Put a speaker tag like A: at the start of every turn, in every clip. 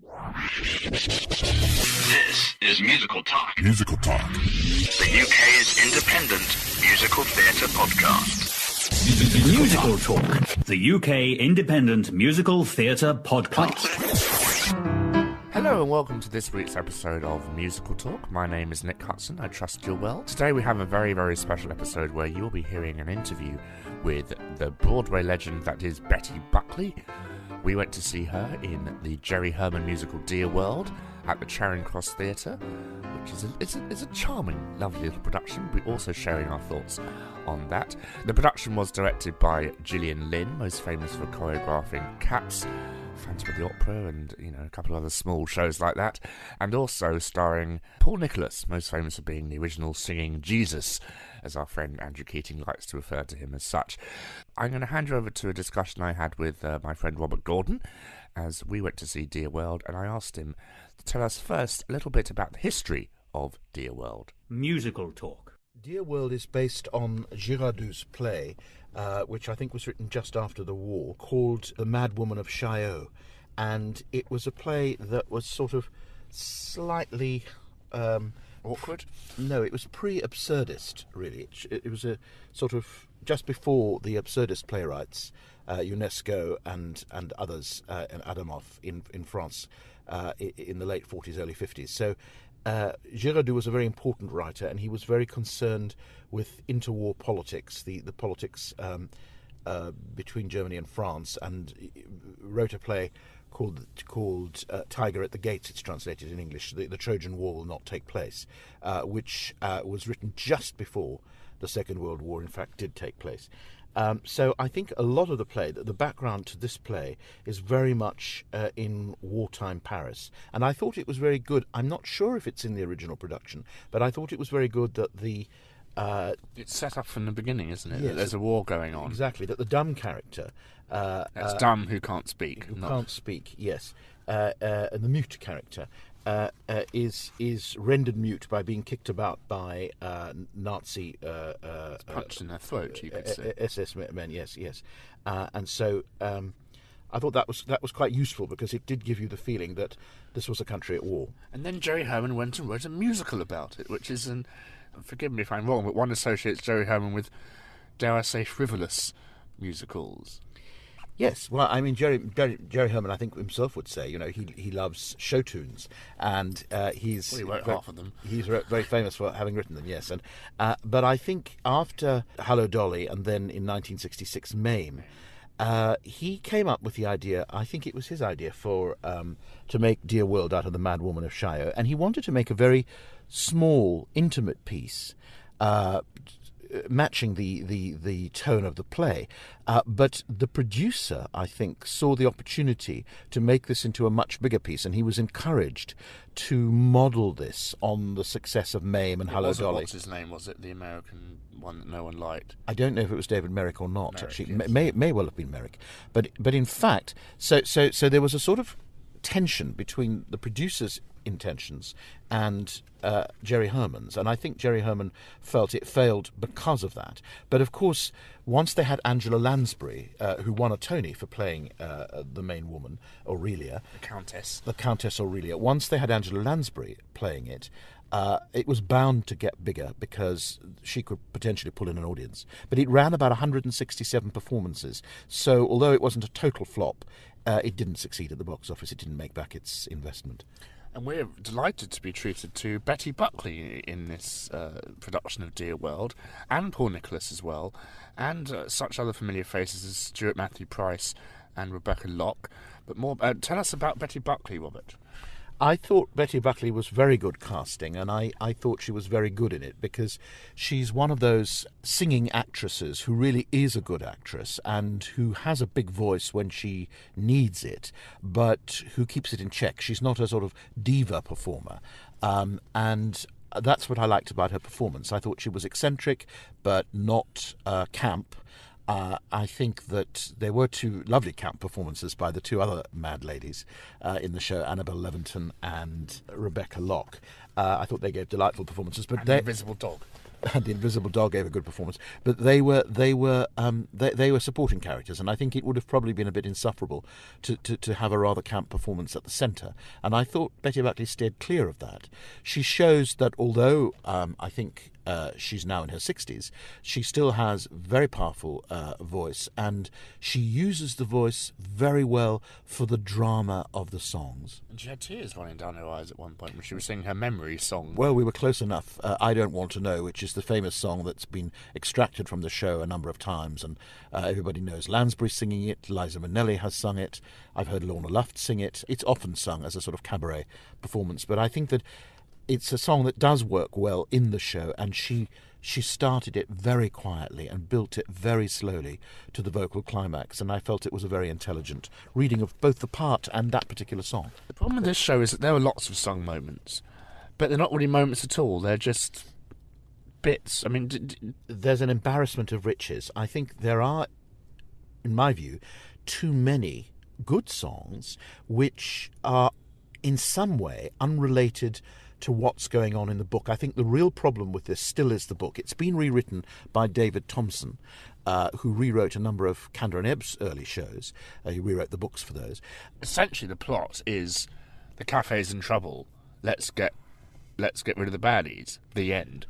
A: This is Musical Talk.
B: Musical Talk.
A: The UK's independent musical theatre podcast.
C: Musical Talk. The UK independent musical theatre podcast.
D: Hello and welcome to this week's episode of Musical Talk. My name is Nick Hutson. I trust you're well. Today we have a very, very special episode where you will be hearing an interview with the Broadway legend that is Betty Buckley. We went to see her in the Jerry Herman musical Dear World at the Charing Cross Theatre, which is a charming, lovely little production. We're also sharing our thoughts on that. The production was directed by Gillian Lynn, most famous for choreographing Cats, Phantom of the Opera, and a couple of other small shows like that, and also starring Paul Nicholas, most famous for being the original singing Jesus, as our friend Andrew Keating likes to refer to him as such. I'm going to hand you over to a discussion I had with my friend Robert Gordon as we went to see Dear World, and I asked him to tell us first a little bit about the history of Dear World.
C: Musical Talk.
E: Dear World is based on Girardot's play, which I think was written just after the war, called The Mad Woman of Chaillot. And it was a play that was sort of slightly...
D: Awkward?
E: No, it was pre-absurdist, really. It was a sort of just before the absurdist playwrights, UNESCO and others, and Adamov in France, in the late 40s, early 50s. So Girardot was a very important writer, and he was very concerned with interwar politics, the politics between Germany and France, and wrote a play called Tiger at the Gates, it's translated in English, the Trojan War will not take place, which was written just before the Second World War, in fact, did take place. So I think a lot of the play, the background to this play, is very much in wartime Paris. And I thought it was very good. I'm not sure if it's in the original production, but I thought it was very good that the...
D: it's set up from the beginning, isn't it?
E: Yes.
D: That there's a war going on.
E: Exactly, that the dumb character...
D: That's dumb who can't speak.
E: Can't speak, yes. And the mute character is rendered mute by being kicked about by Nazi...
D: punched in their throat, you could say.
E: SS men, yes. And so I thought that was quite useful, because it did give you the feeling that this was a country at war.
D: And then Jerry Herman went and wrote a musical about it, which is forgive me if I'm wrong, but one associates Jerry Herman with, dare I say, frivolous musicals.
E: Yes, well, I mean, Jerry Herman, I think himself would say, he loves show tunes, and he
D: wrote half of them.
E: He's very famous for having written them, yes. And but I think after Hello Dolly, and then in 1966 Mame, he came up with the idea. I think it was his idea to make Dear World out of The Mad Woman of Chaillot, and he wanted to make a very small, intimate piece. Matching the tone of the play, but the producer, I think, saw the opportunity to make this into a much bigger piece, and he was encouraged to model this on the success of Mame and Hello Dolly.
D: What's his name? Was it the American one that no one liked?
E: I don't know if it was David Merrick or not.
D: Merrick,
E: actually,
D: yes.
E: may well have been Merrick, but in fact, so there was a sort of tension between the producer's intentions and Jerry Herman's, and I think Jerry Herman felt it failed because of that. But of course, once they had Angela Lansbury, who won a Tony for playing the main woman, Aurelia, the Countess Aurelia, once they had Angela Lansbury playing it, it was bound to get bigger, because she could potentially pull in an audience. But it ran about 167 performances, so although it wasn't a total flop, it didn't succeed at the box office. It didn't make back its investment.
D: And we're delighted to be treated to Betty Buckley in this production of Dear World, and Paul Nicholas as well, and such other familiar faces as Stuart Matthew Price and Rebecca Locke. But more, tell us about Betty Buckley, Robert.
E: I thought Betty Buckley was very good casting, and I thought she was very good in it, because she's one of those singing actresses who really is a good actress and who has a big voice when she needs it, but who keeps it in check. She's not a sort of diva performer, and that's what I liked about her performance. I thought she was eccentric, but not camp. I think that there were two lovely camp performances by the two other mad ladies in the show, Annabel Leventon and Rebecca Locke. I thought they gave delightful performances. But
D: the Invisible Dog.
E: and the Invisible Dog gave a good performance, but they were supporting characters, and I think it would have probably been a bit insufferable to have a rather camp performance at the centre. And I thought Betty Buckley steered clear of that. She shows that although I think she's now in her 60s, she still has very powerful voice, and she uses the voice very well for the drama of the songs.
D: And she had tears running down her eyes at one point when she was singing her memory song.
E: Well, we were close enough. I Don't Want to Know, which is the famous song that's been extracted from the show a number of times, and everybody knows Lansbury singing it, Liza Minnelli has sung it, I've heard Lorna Luft sing it. It's often sung as a sort of cabaret performance, but I think that it's a song that does work well in the show, and she started it very quietly and built it very slowly to the vocal climax, and I felt it was a very intelligent reading of both the part and that particular song.
D: The problem with this show is that there are lots of song moments, but they're not really moments at all. They're just bits. I mean,
E: there's an embarrassment of riches. I think there are, in my view, too many good songs which are in some way unrelated to what's going on in the book. I think the real problem with this still is the book. It's been rewritten by David Thompson, who rewrote a number of Kander and Ebb's early shows. He rewrote the books for those.
D: Essentially, the plot is the cafe's in trouble. Let's get rid of the baddies. The end.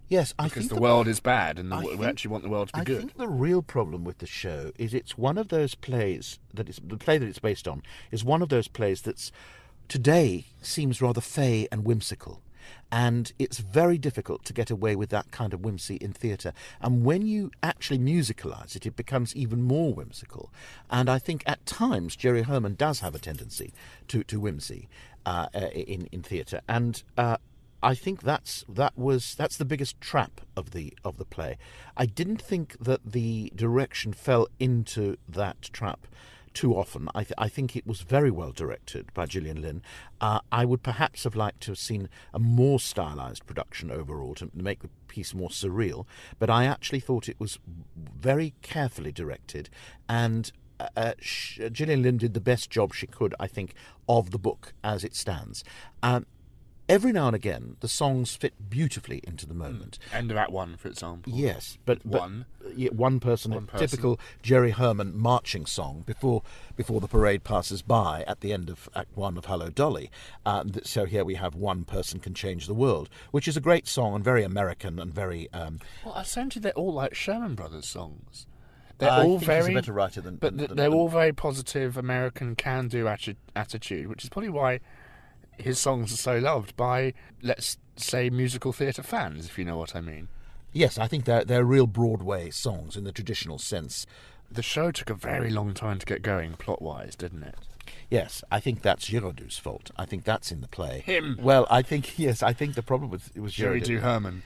E: Yes,
D: because the world is bad, and we actually want the world to be good.
E: I think the real problem with the show is it's one of those plays the play that it's based on is one of those plays that's today seems rather fey and whimsical, and it's very difficult to get away with that kind of whimsy in theatre. And when you actually musicalise it, it becomes even more whimsical. And I think at times Jerry Herman does have a tendency to whimsy in theatre, and I think that's the biggest trap of the play. I didn't think that the direction fell into that trap too often. I think it was very well directed by Gillian Lynne. I would perhaps have liked to have seen a more stylised production overall to make the piece more surreal, but I actually thought it was very carefully directed, and Gillian Lynne did the best job she could, I think, of the book as it stands. Every now and again, the songs fit beautifully into the moment.
D: End of Act 1, for example.
E: Yes, but
D: one
E: person, typical Jerry Herman marching song before the parade passes by at the end of Act 1 of Hello, Dolly. So here we have One Person Can Change the World, which is a great song and very American and very...
D: Well, essentially they're all like Sherman Brothers songs. They're all very...
E: he's a better writer than...
D: they're all very positive American can-do attitude, which is probably why his songs are so loved by, let's say, musical theatre fans, if you know what I mean.
E: Yes, I think they're real Broadway songs in the traditional sense.
D: The show took a very long time to get going, plot-wise, didn't it?
E: Yes, I think that's Giraudoux' fault. I think that's in the play.
D: Him?
E: Well, I think the problem was
D: Jerry
E: Giraudoux.
D: Herman.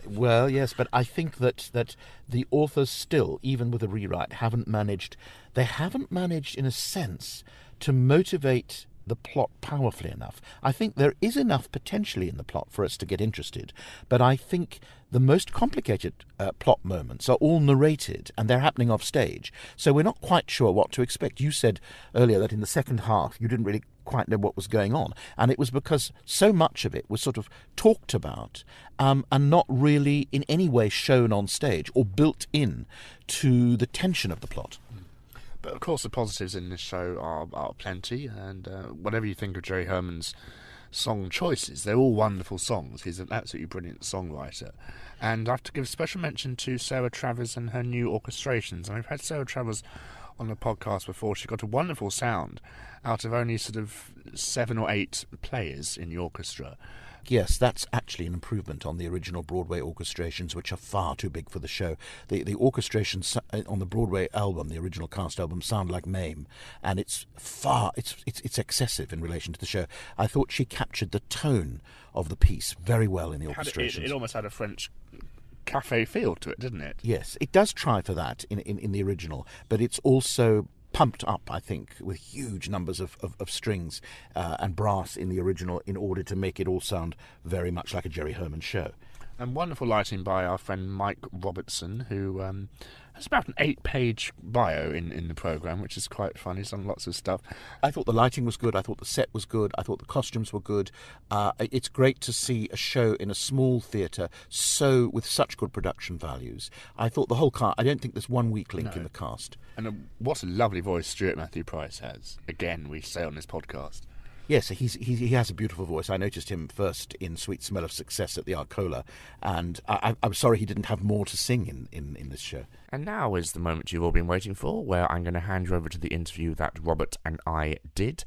E: Well, yes, but I think that the authors still, even with a rewrite, haven't managed in a sense to motivate the plot powerfully enough. I think there is enough potentially in the plot for us to get interested, but I think the most complicated plot moments are all narrated and they're happening off stage, so we're not quite sure what to expect. You said earlier that in the second half you didn't really quite know what was going on, and it was because so much of it was sort of talked about and not really in any way shown on stage or built in to the tension of the plot.
D: But of course the positives in this show are plenty, and whatever you think of Jerry Herman's song choices, they're all wonderful songs. He's an absolutely brilliant songwriter. And I have to give special mention to Sarah Travers and her new orchestrations. And we've had Sarah Travers on the podcast before. She got a wonderful sound out of only sort of 7 or 8 players in the orchestra.
E: Yes, that's actually an improvement on the original Broadway orchestrations, which are far too big for the show. The orchestrations on the Broadway album, the original cast album, sound like Mame, and it's excessive in relation to the show. I thought she captured the tone of the piece very well in the orchestrations.
D: It almost had a French cafe feel to it, didn't it?
E: Yes, it does try for that in the original, but it's also pumped up, I think, with huge numbers of strings and brass in the original in order to make it all sound very much like a Jerry Herman show.
D: And wonderful lighting by our friend Mike Robertson, who has about an 8-page bio in the programme, which is quite fun. He's done lots of stuff.
E: I thought the lighting was good. I thought the set was good. I thought the costumes were good. It's great to see a show in a small theatre with such good production values. I thought the whole cast. I don't think there's one weak link in the cast.
D: And what a lovely voice Stuart Matthew Price has. Again, we say on this podcast.
E: Yes, he has a beautiful voice. I noticed him first in Sweet Smell of Success at the Arcola, and I'm sorry he didn't have more to sing in this show.
D: And now is the moment you've all been waiting for, where I'm going to hand you over to the interview that Robert and I did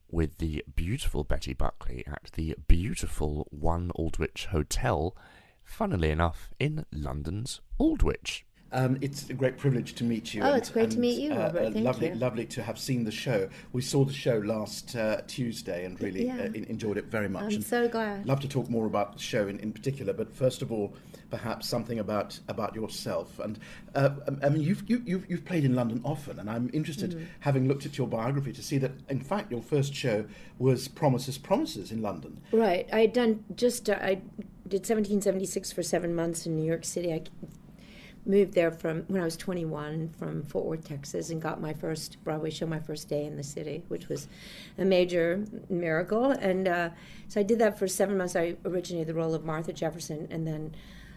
D: with the beautiful Betty Buckley at the beautiful One Aldwych Hotel, funnily enough, in London's Aldwych.
B: It's a great privilege to meet you.
F: It's great to meet you, Robert. Thank you.
B: Lovely to have seen the show. We saw the show last Tuesday and really enjoyed it very much.
F: I'm so glad.
B: Love to talk more about the show in particular, but first of all, perhaps something about yourself. And I mean, you've played in London often, and I'm interested, having looked at your biography, to see that in fact your first show was Promises in London.
F: Right. I did 1776 for 7 months in New York City. I moved there from when I was 21 from Fort Worth, Texas, and got my first Broadway show my first day in the city, which was a major miracle. And so I did that for 7 months. I originated the role of Martha Jefferson, and then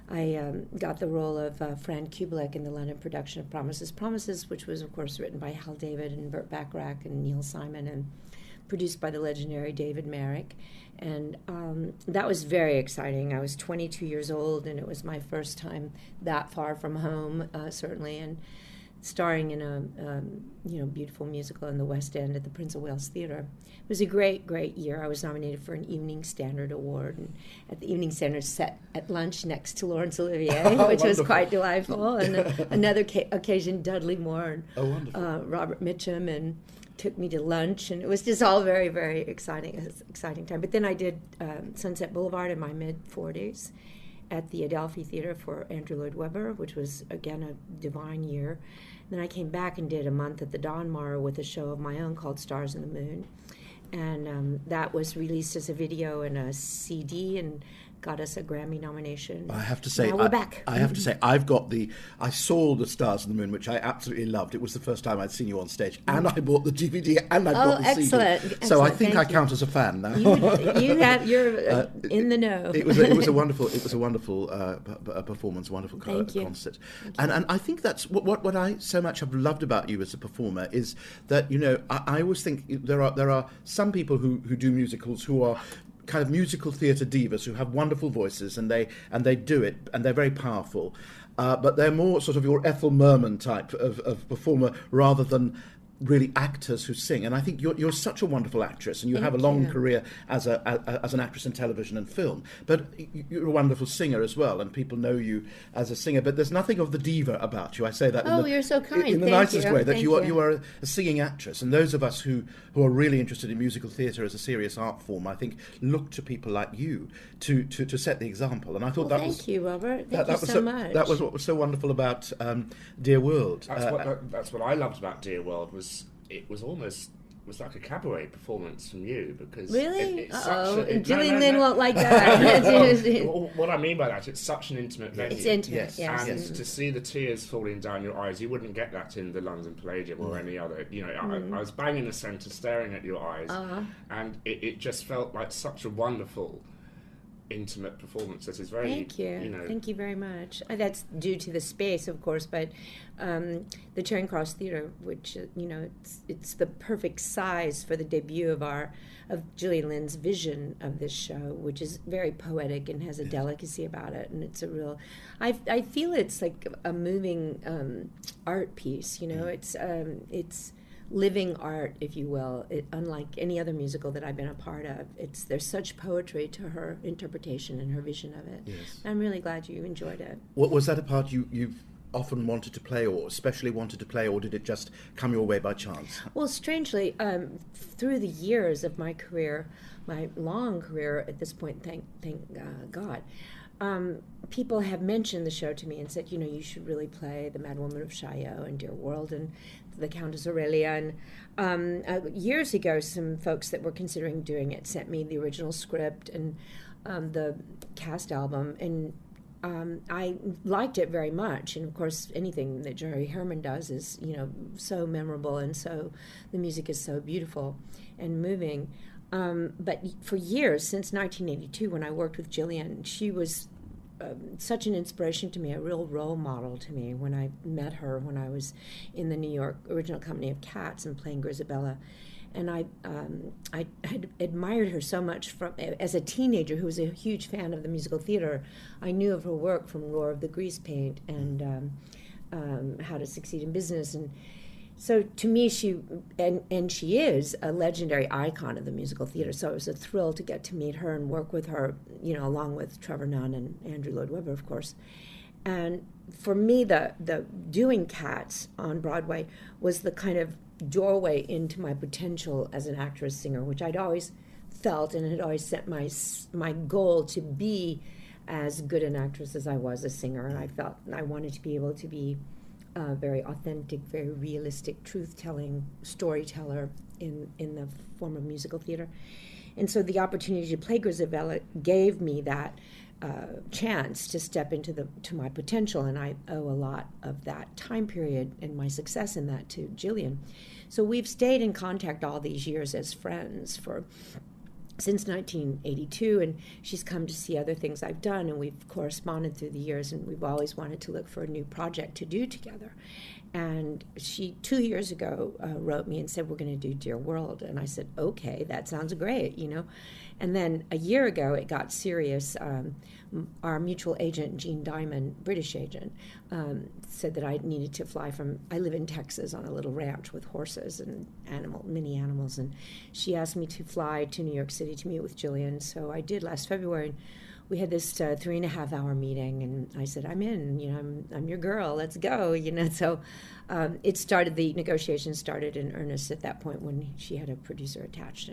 F: I got the role of Fran Kubelik in the London production of Promises, which was, of course, written by Hal David and Burt Bacharach and Neil Simon, and produced by the legendary David Merrick. And that was very exciting. I was 22 years old, and it was my first time that far from home, certainly, and starring in a beautiful musical in the West End at the Prince of Wales Theatre. It was a great, great year. I was nominated for an Evening Standard Award, and at the Evening Standard sat at lunch next to Laurence Olivier, which was quite delightful. And another occasion, Dudley Moore and Robert Mitchum, and took me to lunch, and it was just all very, very exciting time. But then I did Sunset Boulevard in my mid-40s at the Adelphi Theatre for Andrew Lloyd Webber, which was, again, a divine year. And then I came back and did a month at the Donmar with a show of my own called Stars in the Moon. And that was released as a video and a CD and got us a Grammy nomination.
B: I have to say,
F: now we're back.
B: I have to say, I saw the Stars in the Moon, which I absolutely loved. It was the first time I'd seen you on stage, and I bought the DVD, and I bought the
F: excellent.
B: CD.
F: Excellent.
B: So I think I count as a fan now.
F: You're in the know.
B: It was a wonderful performance, wonderful concert. And I think that's what I so much have loved about you as a performer is that I always think there are some people who do musicals who are kind of musical theatre divas who have wonderful voices, and they do it, and they're very powerful, but they're more sort of your Ethel Merman type of performer rather than really actors who sing. And I think you're such a wonderful actress, and you have a long career as an actress in television and film, but you're a wonderful singer as well, and people know you as a singer, but there's nothing of the diva about you. I say that
F: you're so kind.
B: In the
F: Thank
B: nicest
F: you.
B: way, that
F: Thank
B: you are a singing actress, and those of us who are really interested in musical theatre as a serious art form, I think, look to people like you to set the example. And I thought
F: thank you, Robert. Thank you so much.
B: That was what was so wonderful about Dear World.
D: That's what I loved about Dear World was it was like a cabaret performance from you, because
F: really
D: Julian
F: Lynn won't like that.
D: What I mean by that, it's such an intimate venue.
F: It's intimate, yes.
D: And to see the tears falling down your eyes, you wouldn't get that in the London Palladium or any other. I was bang in the centre, staring at your eyes, and it just felt like such a wonderful, intimate performance. That is very.
F: Thank you. Thank you very much. That's due to the space, of course, but the Charing Cross Theatre, which it's the perfect size for the debut of Julian Lynn's vision of this show, which is very poetic and has a delicacy about it, and it's a real. I feel it's like a moving art piece. It's living art, if you will, unlike any other musical that I've been a part of. There's such poetry to her interpretation and her vision of it.
B: Yes.
F: I'm really glad you enjoyed it.
B: What was that a part you've often wanted to play, or especially wanted to play, or did it just come your way by chance?
F: Well, strangely, through the years of my career, my long career at this point, thank God, people have mentioned the show to me and said, you should really play The Mad Woman of Chaillot and Dear World and The Countess Aurelia. And years ago, some folks that were considering doing it sent me the original script and the cast album. And I liked it very much. And of course, anything that Jerry Herman does is, so memorable, and so the music is so beautiful and moving. But for years, since 1982, when I worked with Gillian, she was such an inspiration to me, a real role model to me. When I met her when I was in the New York original company of Cats and playing Grisabella. And I had admired her so much as a teenager who was a huge fan of the musical theater. I knew of her work from Roar of the Grease Paint and How to Succeed in Business. And so to me, she is a legendary icon of the musical theater. So it was a thrill to get to meet her and work with her, along with Trevor Nunn and Andrew Lloyd Webber, of course. And for me, the doing Cats on Broadway was the kind of doorway into my potential as an actress singer, which I'd always felt and had always set my goal to be as good an actress as I was a singer. And I felt I wanted to be able to be a very authentic, very realistic, truth-telling storyteller in the form of musical theater. And so the opportunity to play Grisabella gave me that chance to step into my potential, and I owe a lot of that time period and my success in that to Gillian. So we've stayed in contact all these years as friends since 1982, and she's come to see other things I've done, and we've corresponded through the years, and we've always wanted to look for a new project to do together. And she, 2 years ago, wrote me and said, we're going to do Dear World. And I said, okay, that sounds great, And then a year ago, it got serious. Our mutual agent, Jean Diamond, British agent, said that I needed to fly I live in Texas on a little ranch with horses and mini animals. And she asked me to fly to New York City to meet with Gillian. So I did last February. We had this 3.5-hour meeting, and I said, I'm in, I'm your girl, let's go, So the negotiations started in earnest at that point when she had a producer attached,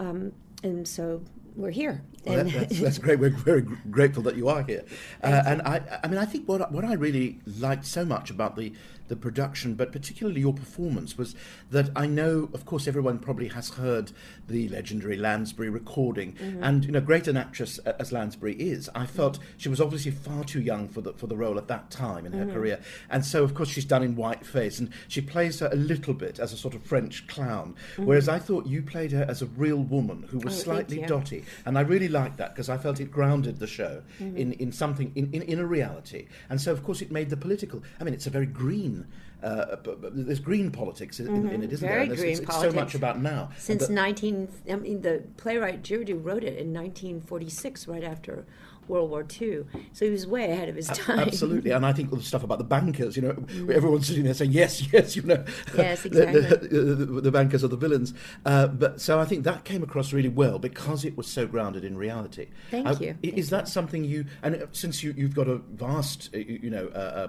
F: and so we're here.
B: Well, that's great. We're very grateful that you are here. And I think what I really liked so much about the production, but particularly your performance, was that I know, of course, everyone probably has heard the legendary Lansbury recording, and great an actress as Lansbury is, I felt she was obviously far too young for the role at that time in her career, and so of course she's done in whiteface, and she plays her a little bit as a sort of French clown, whereas I thought you played her as a real woman who was slightly dotty, and I really liked that because I felt it grounded the show in something, in a reality, and so of course it made the political. I mean, it's a very green. There's green politics in it, isn't
F: very
B: there?
F: Green
B: it's
F: politics.
B: So much about now.
F: Since the playwright Girardeau wrote it in 1946, right after World War II. So he was way ahead of his time.
B: Absolutely, and I think all the stuff about the bankers, everyone's sitting there saying, yes,
F: Yes, exactly.
B: the bankers are the villains. But so I think that came across really well because it was so grounded in reality.
F: Thank you.
B: Is that something and since you've got a vast,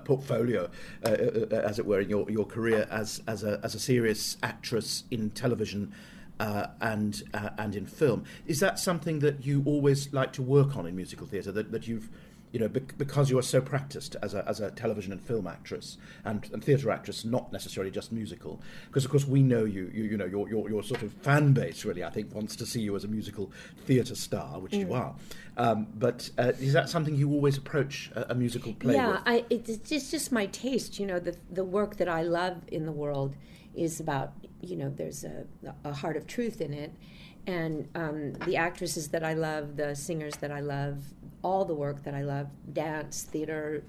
B: portfolio, as it were, in your career as a serious actress in television, and in film, is that something that you always like to work on in musical theatre? That you've, because you are so practiced as a television and film actress and theatre actress, not necessarily just musical. Because of course we know your sort of fan base really, I think, wants to see you as a musical theatre star, which you are. But is that something you always approach a musical play with?
F: Yeah, it's just my taste. The work that I love in the world is about, there's a heart of truth in it, and the actresses that I love, the singers that I love, all the work that I love, dance, theater,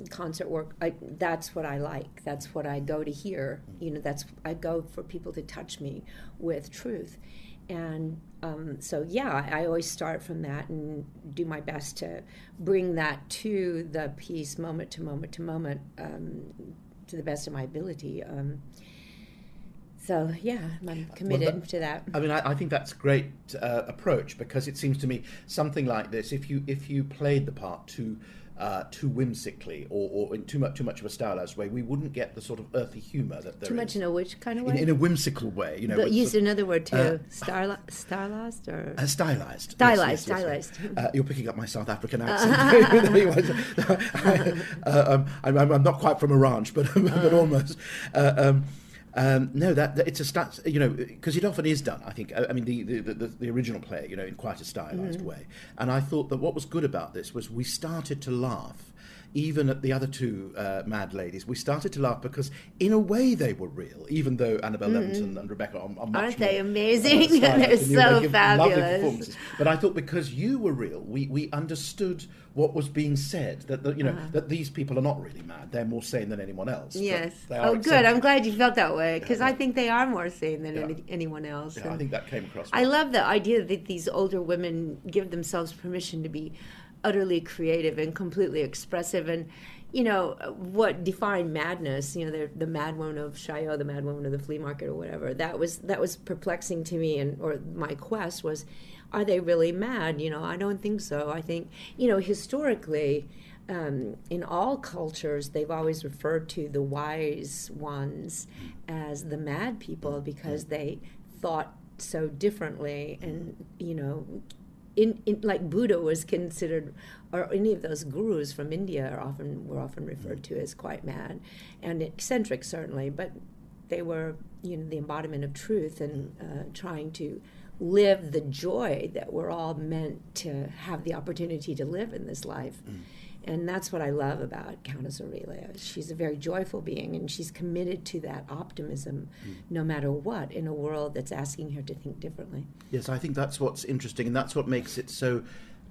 F: concert work, that's what I like. That's what I go to hear. I go for people to touch me with truth. And I always start from that and do my best to bring that to the piece moment to moment to moment, to the best of my ability. I'm committed to that.
B: I mean, I think that's a great approach, because it seems to me something like this, if you played the part too whimsically or in too much of a stylized way, we wouldn't get the sort of earthy humour that there is.
F: Too much in a which kind of way?
B: In a whimsical way,
F: Use another word too. Stylized or
B: stylized.
F: Stylized.
B: You're picking up my South African accent. I'm not quite from a ranch, but almost. No, that it's a because it often is done. I think. I mean, the original play, in quite a stylized way. And I thought that what was good about this was we started to laugh. Even at the other two mad ladies, we started to laugh because, in a way, they were real. Even though Annabelle Levinson and Rebecca are much
F: Aren't
B: more,
F: they amazing? They're so fabulous.
B: Lovely performances. But I thought because you were real, we understood what was being said. That that these people are not really mad; they're more sane than anyone else.
F: Yes.
B: Oh,
F: good. I'm glad you felt that way because I think they are more sane than anyone else.
B: Yeah, I think that came across.
F: I love the idea that these older women give themselves permission to be utterly creative and completely expressive, and what defined madness, the mad woman of Chaillot, the mad woman of the flea market or whatever, that was perplexing to me, or my quest was, are they really mad? I don't think so. I think historically in all cultures they've always referred to the wise ones as the mad people because they thought so differently, and in like Buddha was considered, or any of those gurus from India were often referred to as quite mad and eccentric, certainly, but they were the embodiment of truth and trying to live the joy that we're all meant to have the opportunity to live in this life. And that's what I love about Countess Aurelia. She's a very joyful being, and she's committed to that optimism no matter what, in a world that's asking her to think differently.
B: Yes, I think that's what's interesting, and that's what makes it so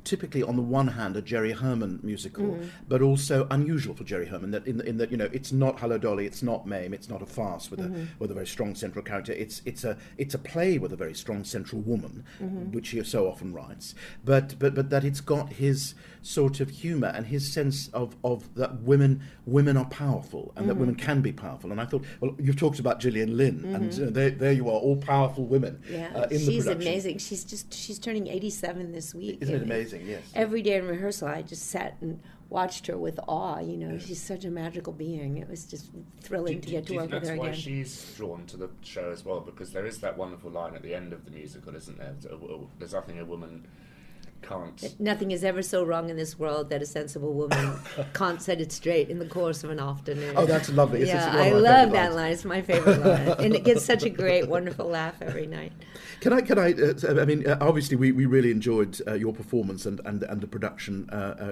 B: typically, on the one hand, a Jerry Herman musical, but also unusual for Jerry Herman, that in that it's not Hello Dolly, it's not Mame, it's not a farce with a very strong central character. It's a play with a very strong central woman, which he so often writes, but that it's got his sort of humour and his sense of that women are powerful and that women can be powerful. And I thought, well, you've talked about Gillian Lynne, and there you are, all powerful women.
F: Yeah,
B: in
F: she's
B: the production.
F: amazing. She's turning 87 this week.
B: Isn't it amazing? Yes.
F: Every day in rehearsal, I just sat and watched her with awe. She's such a magical being. It was just thrilling to get to work with her again.
D: That's why she's drawn to the show as well, because there is that wonderful line at the end of the musical, isn't there? There's nothing a woman can't.
F: Nothing is ever so wrong in this world that a sensible woman can't set it straight in the course of an afternoon.
B: Oh, that's lovely.
F: I love that line. It's my favorite line, and it gets such a great, wonderful laugh every night.
B: Can I? I mean, obviously, we really enjoyed your performance and the production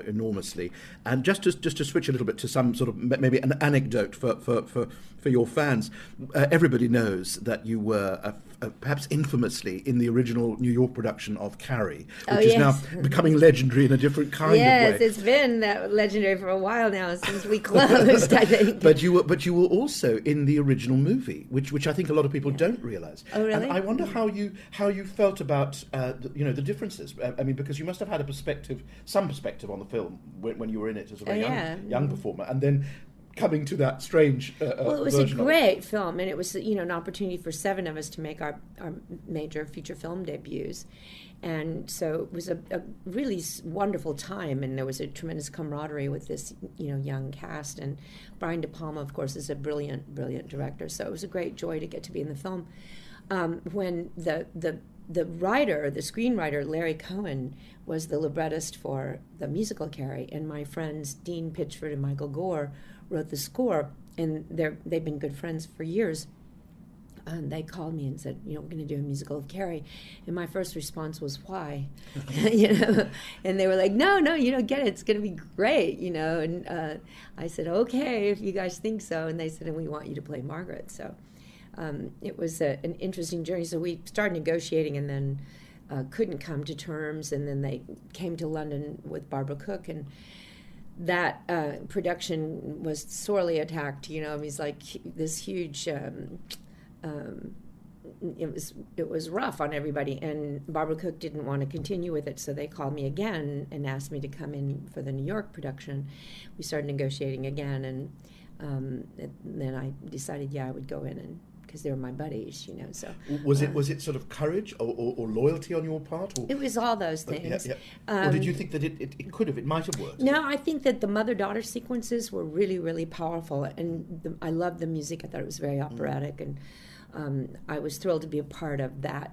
B: enormously. And just to switch a little bit to some sort of maybe an anecdote for your fans, everybody knows that you were perhaps infamously in the original New York production of Carrie, which is now becoming legendary in a different kind of way.
F: Yes, it's been that legendary for a while now since we closed, I think.
B: But you were also in the original movie, which I think a lot of people don't realise.
F: Oh, really?
B: And I wonder how you felt about the differences. I mean, because you must have had some perspective on the film when you were in it as a very young performer, and then coming to that strange
F: well, it was a great film, and it was an opportunity for 7 of us to make our major feature film debuts. And so it was a really wonderful time, and there was a tremendous camaraderie with this young cast. And Brian De Palma, of course, is a brilliant director, so it was a great joy to get to be in the film. When the screenwriter, Larry Cohen, was the librettist for the musical Carrie, and my friends Dean Pitchford and Michael Gore wrote the score, and they've been good friends for years. And they called me and said, we're going to do a musical of Carrie. And my first response was, why? And they were like, no, you don't get it. It's going to be great, And I said, okay, if you guys think so. And they said, and we want you to play Margaret. So it was an interesting journey. So we started negotiating and then couldn't come to terms. And then they came to London with Barbara Cook, and that production was sorely attacked. It was like this huge... it was rough on everybody, and Barbara Cook didn't want to continue with it, so they called me again and asked me to come in for the New York production. We started negotiating again, and then I decided, I would go in, and because they were my buddies, So
B: was it sort of courage or loyalty on your part? Or?
F: It was all those things.
B: Or did you think that it might have worked?
F: No, I think that the mother-daughter sequences were really, really powerful, and I loved the music. I thought it was very operatic, and I was thrilled to be a part of that.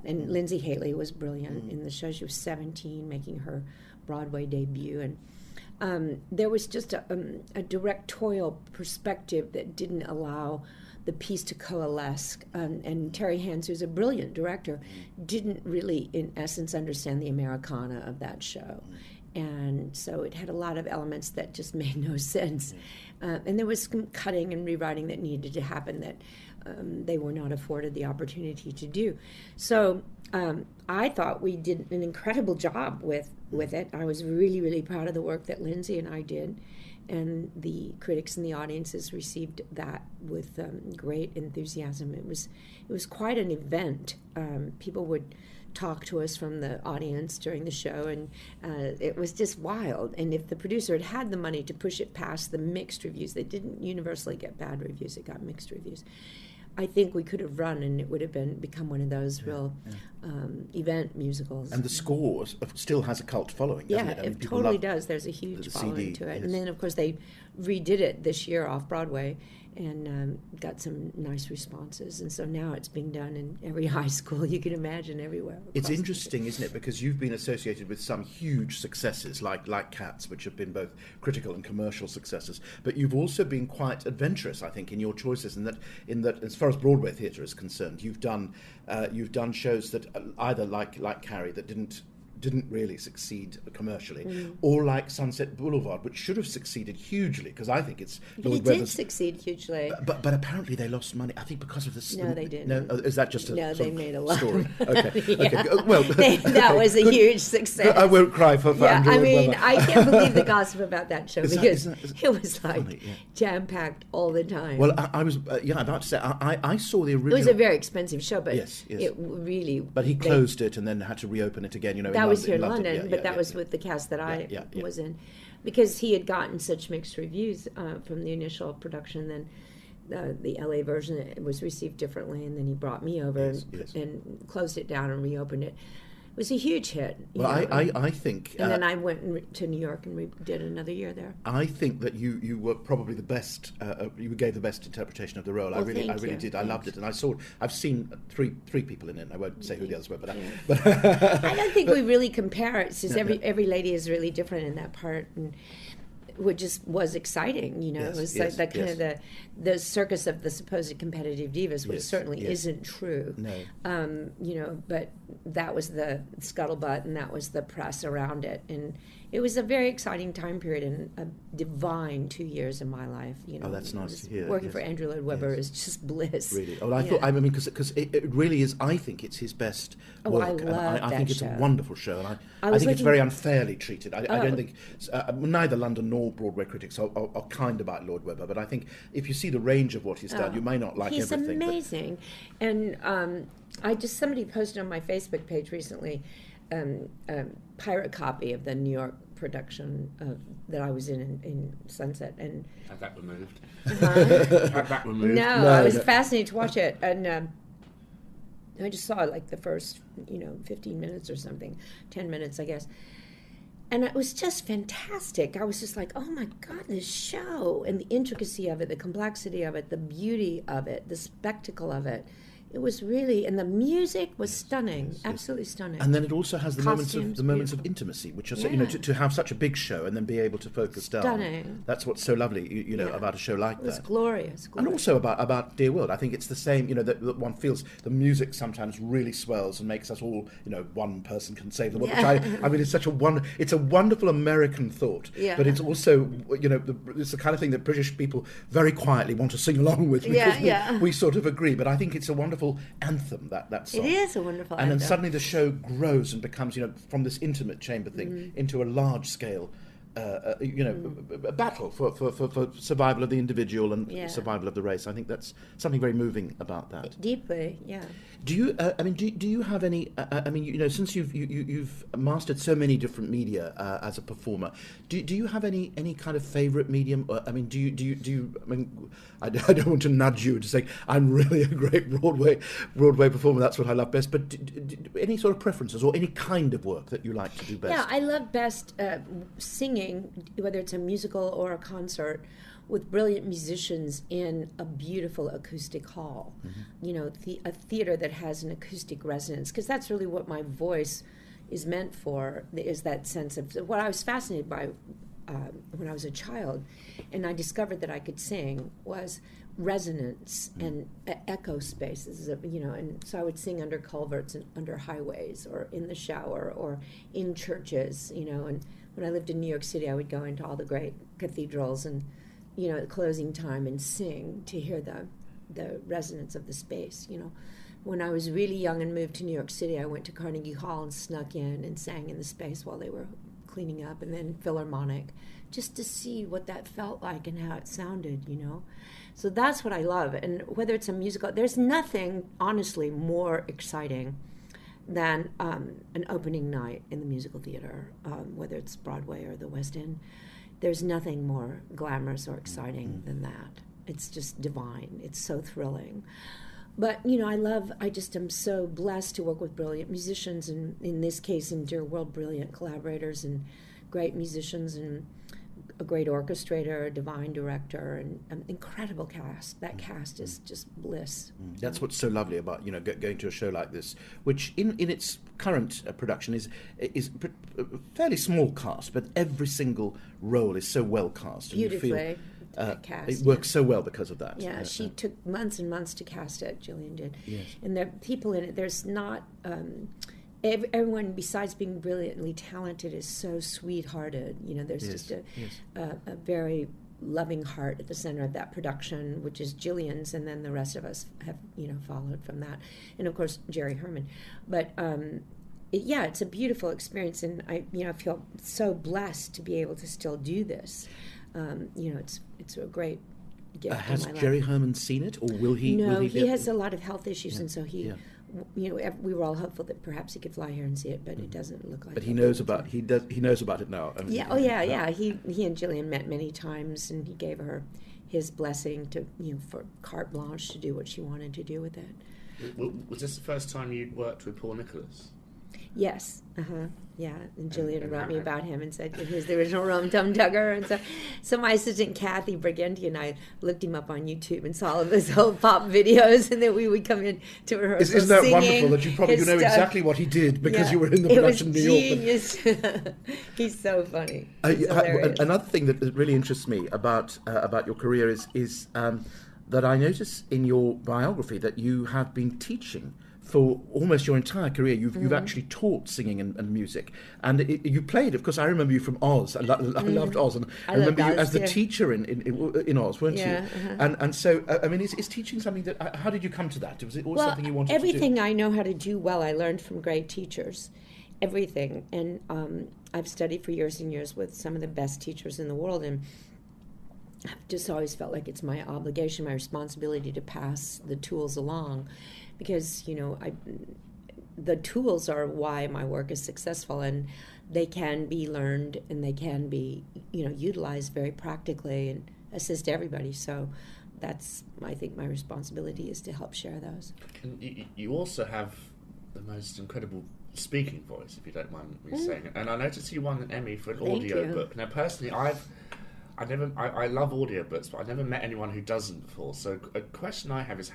F: And Lindsay Haley was brilliant in the show. She was 17, making her Broadway debut, and there was just a directorial perspective that didn't allow the piece to coalesce. And Terry Hans, who's a brilliant director, didn't really, in essence, understand the Americana of that show. And so it had a lot of elements that just made no sense. And there was some cutting and rewriting that needed to happen that they were not afforded the opportunity to do. So I thought we did an incredible job with it. I was really, really proud of the work that Lindsay and I did. And the critics and the audiences received that with great enthusiasm. It was quite an event. People would talk to us from the audience during the show, and it was just wild. And if the producer had the money to push it past the mixed reviews, they didn't universally get bad reviews, it got mixed reviews. I think we could have run, and it would have become one of those real event musicals.
B: And the score still has a cult following, doesn't it? I mean,
F: it totally does. There's a huge following
B: CD,
F: to it.
B: yes.
F: And then, of course, they redid it this year off Broadway and got some nice responses. And so now it's being done in every high school you can imagine, everywhere.
B: It's interesting, isn't it? Because you've been associated with some huge successes, like Cats, which have been both critical and commercial successes. But you've also been quite adventurous, I think, in your choices. In that, as far as Broadway theatre is concerned, you've done shows that either like Carrie that didn't really succeed commercially, or like Sunset Boulevard, which should have succeeded hugely, because I think it's
F: Lord Webber's... did succeed hugely.
B: But apparently they lost money, I think, because of this.
F: No, they didn't.
B: No, is that just a
F: no? They made a lot.
B: Story? Okay.
F: Yeah.
B: Okay. Well,
F: that was a huge success.
B: I won't cry for
F: Andrew
B: Lord Webber.
F: I can't believe the gossip about that show, because
B: it
F: was like jam-packed all the time.
B: Well, I was about to say I saw the original.
F: It was a very expensive show, but
B: yes.
F: It really.
B: But he closed it and then had to reopen it again.
F: That was here in London. But that was with the cast that I was in, because he had gotten such mixed reviews from the initial production. Then the LA version was received differently, and then he brought me over and closed it down and reopened it. It was a huge hit.
B: Well, I think...
F: And then I went to New York and did another year there.
B: I think that you were probably the best, you gave the best interpretation of the role.
F: Well,
B: I really did.
F: Thanks.
B: I loved it. And I've seen three people in it. I won't say who the others were, but
F: I don't think we really compare it, because every lady is really different in that part. And which just was exciting, It was like that kind of the circus of the supposed competitive divas, which certainly isn't true.
B: No.
F: But that was the scuttlebutt, and that was the press around it, and it was a very exciting time period and a divine 2 years in my life.
B: Oh, that's nice to hear.
F: Working for Andrew Lloyd Webber is just bliss.
B: Really? Oh, I mean, because it really is. I think it's his best work.
F: I love that
B: I think it's
F: show.
B: a wonderful show, and I think it's very unfairly treated. I don't think neither London nor Broadway critics are kind about Lloyd Webber, but I think if you see the range of what he's done, you may not like everything.
F: He's amazing, and somebody posted on my Facebook page recently a pirate copy of the New York production that I was in Sunset, and
D: had that removed.
F: Had that removed. No, I was fascinated to watch it, and I just saw like the first 15 minutes or something, 10 minutes, I guess. And it was just fantastic. I was just like, oh my God, this show, and the intricacy of it, the complexity of it, the beauty of it, the spectacle of it. It was really, and the music was stunning, absolutely stunning.
B: And then it also has the moments of intimacy, which are to have such a big show and then be able to focus down. That's what's so lovely, about a show like that.
F: It was glorious.
B: And also about Dear World. I think it's the same, that one feels the music sometimes really swells and makes us all, one person can save the world. Which I mean, it's a wonderful American thought. Yeah. But it's also, it's the kind of thing that British people very quietly want to sing along with, because we sort of agree. But I think it's a wonderful anthem, that song.
F: It is a wonderful
B: anthem.
F: And
B: then suddenly the show grows and becomes, from this intimate chamber thing into a large scale, a battle for survival of the individual and survival of the race. I think that's something very moving about that.
F: Deeply, yeah.
B: Do you? Do you have any? Since you've mastered so many different media as a performer, do you have any kind of favourite medium? Do you? I don't want to nudge you to say I'm really a great Broadway performer. That's what I love best. But any sort of preferences or any kind of work that you like to do best?
F: Yeah, I love best singing, whether it's a musical or a concert, with brilliant musicians in a beautiful acoustic hall. A theater that has an acoustic resonance, because that's really what my voice is meant for, is that sense of what I was fascinated by when I was a child, and I discovered that I could sing, was resonance and echo spaces, and so I would sing under culverts and under highways or in the shower or in churches, and when I lived in New York City, I would go into all the great cathedrals and, at closing time and sing to hear the resonance of the space, When I was really young and moved to New York City, I went to Carnegie Hall and snuck in and sang in the space while they were cleaning up, and then Philharmonic, just to see what that felt like and how it sounded, So that's what I love. And whether it's a musical, there's nothing, honestly, more exciting than an opening night in the musical theater, whether it's Broadway or the West End. There's nothing more glamorous or exciting than that. It's just divine. It's so thrilling. But, I just am so blessed to work with brilliant musicians, and in this case, in Dear World, brilliant collaborators and great musicians and a great orchestrator, a divine director, and an incredible cast. That cast is just bliss.
B: That's what's so lovely about, going to a show like this, which in its current production is a fairly small cast, but every single role is so well cast. And
F: Beautifully. Cast,
B: it works so well because of that.
F: Yeah, she took months and months to cast it, Gillian did.
B: Yes.
F: And there are people in it, there's not, everyone besides being brilliantly talented is so sweethearted. There's just a very loving heart at the center of that production, which is Gillian's, and then the rest of us have, followed from that. And of course, Jerry Herman. But it's a beautiful experience, and I feel so blessed to be able to still do this. It's a great gift.
B: Has
F: in my
B: Jerry
F: life.
B: Herman seen it, or will he?
F: No,
B: will
F: he has a lot of health issues, and so he.
B: Yeah.
F: We were all hopeful that perhaps he could fly here and see it, but it doesn't look like.
B: But he knows about he knows about it now.
F: Yeah. Oh yeah, yeah. He and Gillian met many times, and he gave her his blessing to for carte blanche to do what she wanted to do with it.
D: Was this the first time you'd worked with Paul Nicholas?
F: Yes. Yeah. And Gillian wrote me about him and said he was the original Rum Tum Tugger. And so my assistant Kathy Briganti and I looked him up on YouTube and saw all of his old pop videos, and then we would come in to rehearsal.
B: Isn't that
F: singing
B: wonderful that you probably know exactly what he did because you were in the production in New York?
F: It was genius. He's so funny. He's
B: another thing that really interests me about your career is that I notice in your biography that you have been teaching for almost your entire career. You've actually taught singing and music, and you played. Of course, I remember you from Oz. I loved Oz, and I remember you as the teacher in Oz, weren't you? And so, is teaching something that? How did you come to that? Was it always something you wanted to do?
F: Everything I know how to do well, I learned from great teachers. Everything, and I've studied for years and years with some of the best teachers in the world, and I've just always felt like it's my obligation, my responsibility to pass the tools along. Because, the tools are why my work is successful, and they can be learned and they can be, utilized very practically and assist everybody. So that's, I think, my responsibility is to help share those.
D: And you also have the most incredible speaking voice, if you don't mind me saying it. And I noticed you won an Emmy for an audiobook. Now, personally, I love audiobooks, but I've never met anyone who doesn't before. So a question I have is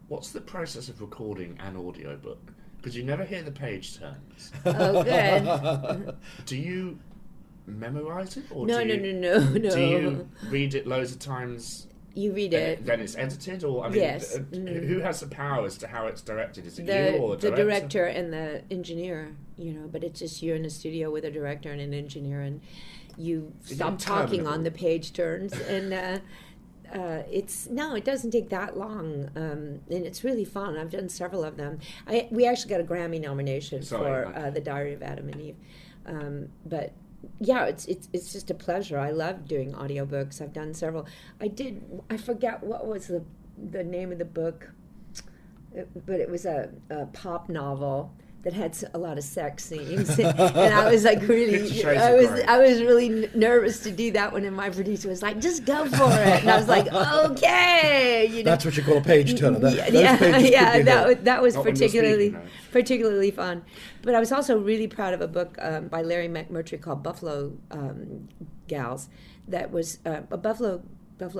D: what's the process of recording an audiobook? Because you never hear the page turns.
F: Oh, good.
D: Do you memorize it? Or
F: No.
D: Do you read it loads of times?
F: You read it.
D: Then it's edited? Or
F: yes.
D: Who has the power as to how it's directed? Is it you or
F: the director and the engineer, but it's just you in a studio with a director and an engineer, and you stop talking on the page turns, and it doesn't take that long, and it's really fun. I've done several of them. We actually got a Grammy nomination for The Diary of Adam and Eve, but yeah, it's just a pleasure. I love doing audiobooks. I've done several. I forget what was the name of the book, but it was a pop novel that had a lot of sex scenes, and I was like I was really nervous to do that one, and my producer was like, "Just go for it," and I was like, "Okay."
B: That's what you call a page turner.
F: That was particularly fun. But I was also really proud of a book by Larry McMurtry called Buffalo Gals. That was a Buffalo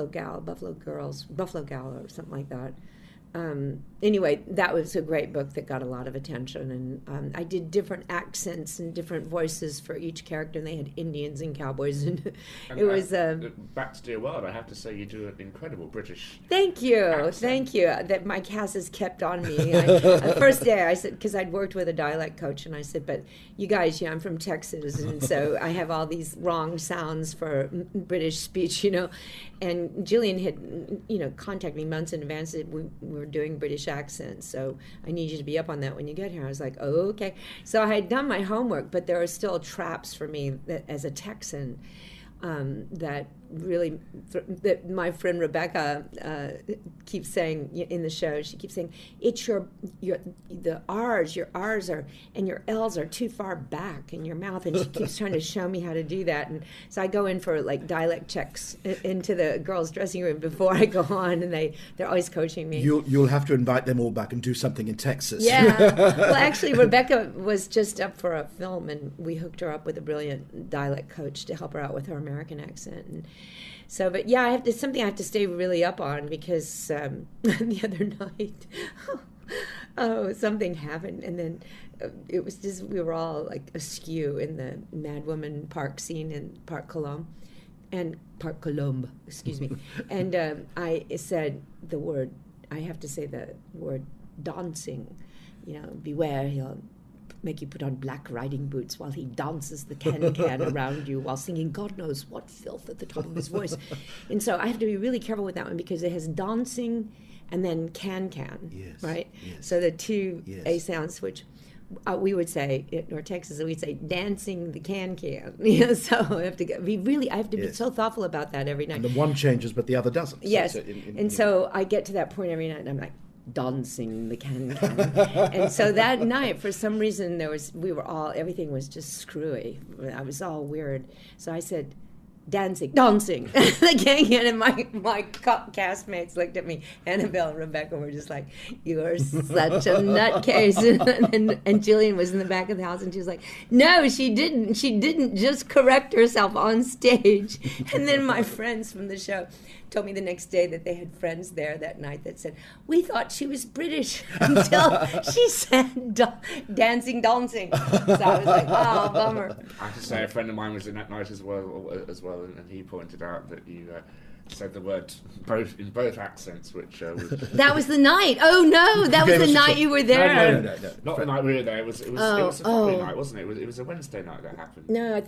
F: Gal or something like that. Anyway, that was a great book that got a lot of attention, and I did different accents and different voices for each character, and they had Indians and cowboys, and it was
D: back to Dear World. I have to say, you do an incredible British.
F: Thank you. That my cast has kept on me. The first day I said, because I'd worked with a dialect coach, and I said, but you guys, I'm from Texas, and so I have all these wrong sounds for British speech, and Gillian had contacted me months in advance that we were doing British accents, so I need you to be up on that when you get here. I was like, oh, okay. So I had done my homework, but there are still traps for me that, as a Texan, that really, that my friend Rebecca keeps saying in the show. She keeps saying, it's the R's, your R's are, and your L's are too far back in your mouth, and she keeps trying to show me how to do that. And so I go in for like dialect checks into the girls' dressing room before I go on, and they're always coaching me.
B: You'll have to invite them all back and do something in Texas.
F: Yeah. Well, actually, Rebecca was just up for a film, and we hooked her up with a brilliant dialect coach to help her out with her American accent. And so, but yeah, it's something I have to stay really up on, because the other night, something happened, and then it was just, we were all like askew in the Mad Woman Park scene in Park Colombe, excuse me, and I said the word, I have to say the word dancing, beware, he'll make you put on black riding boots while he dances the can around you while singing God knows what filth at the top of his voice. And so I have to be really careful with that one, because it has dancing and then can,
B: yes,
F: right?
B: Yes.
F: So the two
B: yes.
F: A sounds, which we would say in North Texas, we'd say dancing the can. So I have to be so thoughtful about that every night.
B: And the one changes, but the other doesn't.
F: Yes. So I get to that point every night, and I'm like, dancing the can. And so that night, for some reason, everything was just screwy. I was all weird. So I said, dancing the can, and my castmates looked at me. Annabelle and Rebecca were just like, you are such a nutcase. and Gillian was in the back of the house, and she was like, no, she didn't just correct herself on stage. And then my friends from the show told me the next day that they had friends there that night that said, we thought she was British until she said dancing. So I was like, oh, bummer.
D: I have to say, a friend of mine was in that night as well, and he pointed out that you said the word in both accents, which was... That
F: was the night. Oh, no, that was the night you were there.
D: No. Not the night we were there. It was a Friday night, wasn't it? It was a Wednesday night that happened.
F: No,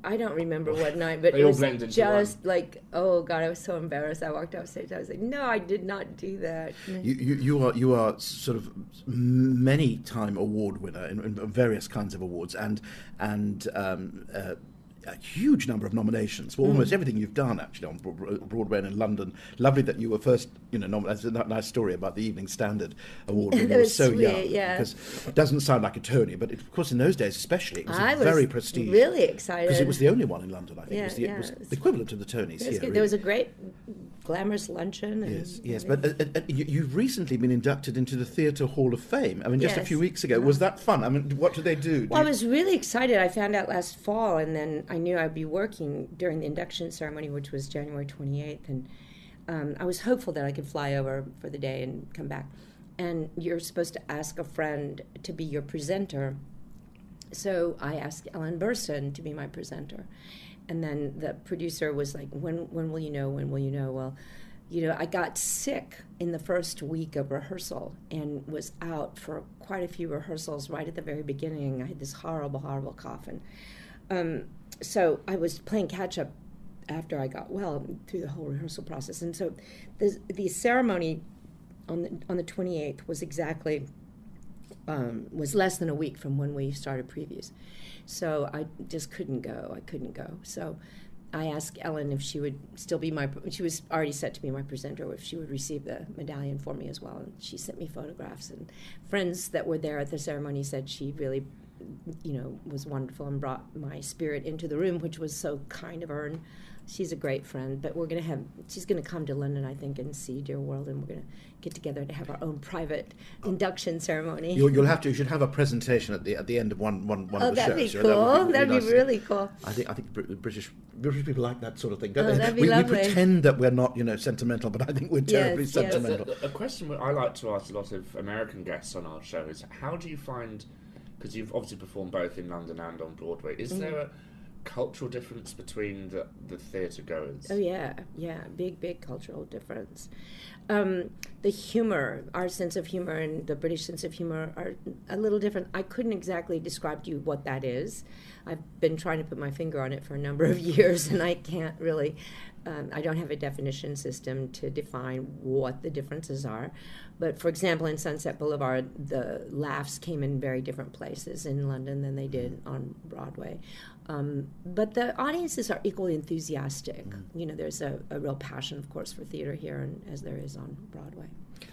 F: I don't remember what night, but
D: they
F: it
D: all
F: was
D: blended
F: just like, oh, God, I was so embarrassed. I walked off stage. I was like, no, I did not do that.
B: You are sort of many-time award winner in various kinds of awards, and a huge number of nominations for almost everything you've done, actually, on Broadway and in London. Lovely that you were first, that's a nice story about the Evening Standard Award when you were so
F: sweet,
B: young.
F: Yeah.
B: Because it doesn't sound like a Tony, but of course in those days especially, it was very prestigious.
F: Really excited.
B: Because it was the only one in London, I think. It was the equivalent to the Tonys here.
F: Really. There was a great glamorous luncheon.
B: Yes. But you've recently been inducted into the Theatre Hall of Fame. I mean, just a few weeks ago. Was that fun? I mean, what do they do?
F: Well, I was really excited. I found out last fall, and then I knew I'd be working during the induction ceremony, which was January 28th, and I was hopeful that I could fly over for the day and come back. And you're supposed to ask a friend to be your presenter. So I asked Ellen Burstyn to be my presenter. And then the producer was like, when will you know? When will you know? Well, I got sick in the first week of rehearsal and was out for quite a few rehearsals right at the very beginning. I had this horrible, horrible cough. And so I was playing catch-up after I got well through the whole rehearsal process. And so the ceremony on the 28th was exactly, was less than a week from when we started previews. So I just couldn't go. I couldn't go. So I asked Ellen if she would still be she was already set to be my presenter, if she would receive the medallion for me as well. And she sent me photographs. And friends that were there at the ceremony said she really was wonderful and brought my spirit into the room, which was so kind of her. And she's a great friend, but she's going to come to London, I think, and see Dear World, and we're going to get together to have our own private induction ceremony.
B: You should have a presentation at the end of one of the shows.
F: That'd be cool. That'd be really cool.
B: I think British people like that sort of thing, don't they?
F: That'd be lovely.
B: We pretend that we're not, sentimental, but I think we're terribly sentimental.
D: A question I like to ask a lot of American guests on our show is, how do you find, because you've obviously performed both in London and on Broadway, is there a cultural difference between the theatre goers?
F: Oh yeah, big cultural difference. The humor, our sense of humor and the British sense of humor are a little different. I couldn't exactly describe to you what that is. I've been trying to put my finger on it for a number of years, and I can't really. I don't have a definition system to define what the differences are. But for example, in Sunset Boulevard, the laughs came in very different places in London than they did on Broadway. But the audiences are equally enthusiastic. There's a real passion, of course, for theatre here, as there is on Broadway.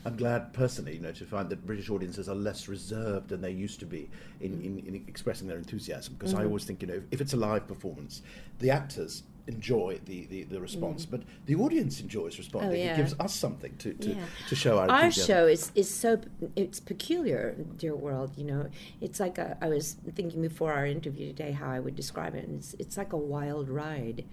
B: I'm glad, personally, to find that British audiences are less reserved than they used to be in expressing their enthusiasm, because I always think, if it's a live performance, the actors enjoy the response, but the audience enjoys responding. It gives us something to show our enthusiasm.
F: Our show it's peculiar, Dear World. It's like I was thinking before our interview today how I would describe it, and it's like a wild ride.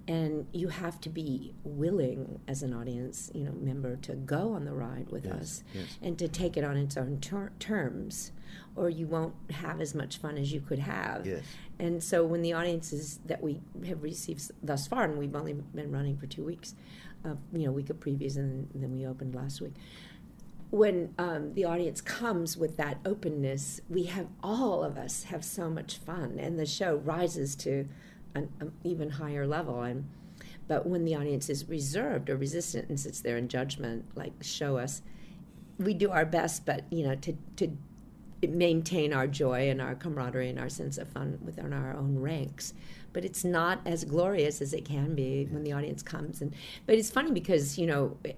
F: And you have to be willing, as an audience, member, to go on the ride with us and to take it on its own terms, or you won't have as much fun as you could have.
B: Yes.
F: And so when the audiences that we have received thus far, and we've only been running for 2 weeks, week of previews, and then we opened last week. When the audience comes with that openness, all of us have so much fun, and the show rises to an even higher level. But when the audience is reserved or resistant and sits there in judgment, like show us, we do our best, but to maintain our joy and our camaraderie and our sense of fun within our own ranks. But it's not as glorious as it can be when the audience comes. But it's funny because,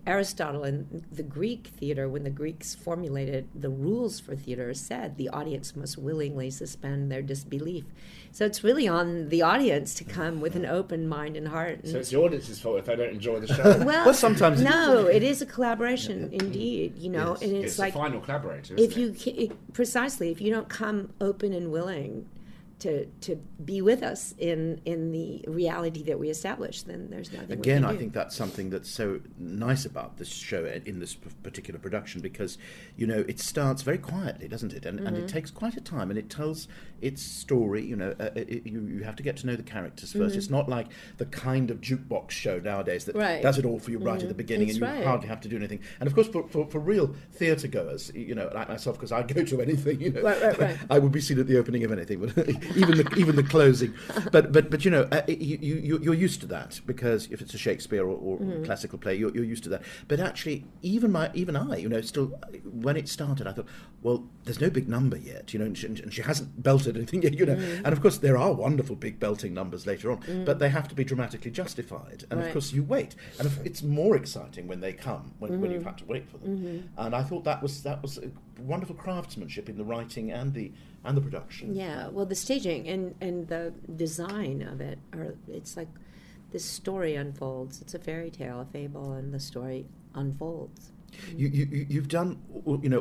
F: Aristotle and the Greek theater, when the Greeks formulated the rules for theater, said the audience must willingly suspend their disbelief. So it's really on the audience to come with an open mind and heart.
D: So it's the audience's fault if they don't enjoy the show?
F: Well,
B: sometimes
F: it is a collaboration, indeed,
B: Yes.
F: and it's like
D: the final collaborator, isn't
F: it? Precisely, if you don't come open and willing to be with us in the reality that we establish, then there's nothing
B: Again,
F: we can
B: I
F: do.
B: think that's something that's so nice about this show in this particular production, because it starts very quietly, doesn't it? And it takes quite a time, and it tells its story. You have to get to know the characters first. It's not like the kind of jukebox show nowadays that does it all for you right at the beginning, and you hardly have to do anything. And of course, for real theatre goers, like myself, because I'd go to anything,
F: Right.
B: I would be seen at the opening of anything, but even the closing. But you're used to that, because if it's a Shakespeare or classical play, you're used to that. But actually, even I, still when it started, I thought, well, there's no big number yet, and she hasn't belted anything yet, And of course, there are wonderful big belting numbers later on, but they have to be dramatically justified. And of course, you wait, and it's more exciting when they come, when you've had to wait for them. And I thought that was a wonderful craftsmanship in the writing and the production.
F: Yeah, well, the staging and the design of it it's like this story unfolds. It's a fairy tale, a fable, and the story unfolds.
B: You've done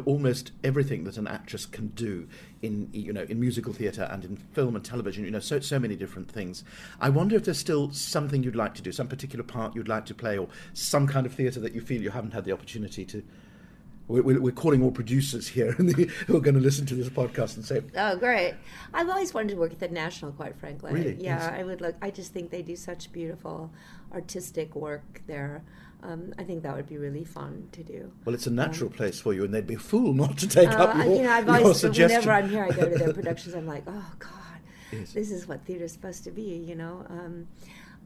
B: almost everything that an actress can do in musical theatre and in film and television. So many different things. I wonder if there's still something you'd like to do, some particular part you'd like to play, or some kind of theatre that you feel you haven't had the opportunity to. We're calling all producers here who are going to listen to this podcast and say,
F: "Oh, great! I've always wanted to work at the National, quite frankly.
B: Really?
F: Yeah,
B: Yes.
F: I would look. I just think they do such beautiful artistic work there. I think that would be really fun to do.
B: Well, it's a natural place for you, and they'd be a fool not to take up
F: I've
B: your
F: always,
B: suggestion.
F: whenever I'm here, I go to their productions. I'm like, oh God,
B: Yes.
F: this is what theater's supposed to be.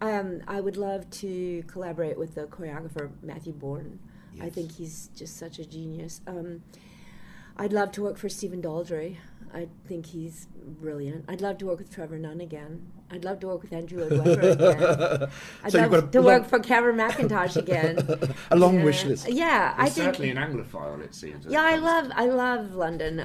F: I would love to collaborate with the choreographer Matthew Bourne. I
B: Yes.
F: think he's just such a genius. I'd love to work for Stephen Daldry. I think he's brilliant. I'd love to work with Trevor Nunn again. I'd love to work with Andrew Lloyd Webber again. I'd
B: So you've
F: love
B: got
F: to work for Cameron McIntosh again.
B: A long wish list.
F: Yeah,
D: You're
F: I think.
D: certainly an Anglophile, it seems.
F: Yeah, I love London.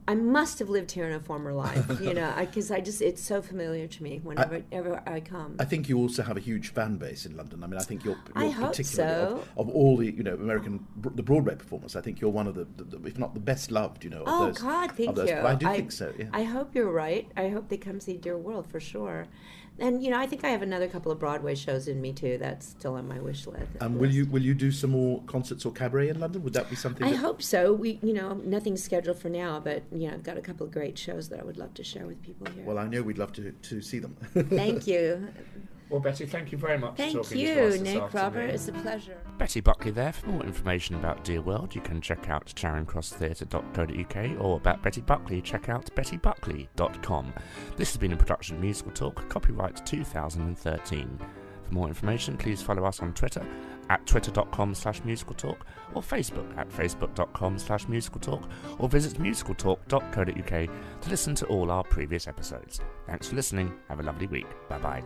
F: I must have lived here in a former life, because it's so familiar to me whenever I come.
B: I think you also have a huge fan base in London. I mean, I think you're
F: I hope
B: particularly
F: so.
B: of all the the Broadway performers. I think you're one of the if not the best loved. Of those.
F: God, thank you.
B: I do think so. Yeah.
F: I hope you're right. I hope they come see Dear World for sure. And I think I have another couple of Broadway shows in me too. That's still on my wish list.
B: Will you do some more concerts or cabaret in London? Would that be something?
F: I hope so. We nothing's scheduled for now, but I've got a couple of great shows that I would love to share with people here.
B: Well, I know we'd love to see them.
F: Thank you.
D: Well, Betty, thank you very much for talking to us
F: Thank you, Nick,
D: afternoon.
F: Robert. It's a pleasure.
D: Betty Buckley there. For more information about Dear World, you can check out charingcrosstheatre.co.uk, or about Betty Buckley, check out bettybuckley.com. This has been a production of Musical Talk, copyright 2013. For more information, please follow us on Twitter at twitter.com/musicaltalk, or Facebook at facebook.com/musicaltalk, or visit musicaltalk.co.uk to listen to all our previous episodes. Thanks for listening. Have a lovely week. Bye-bye.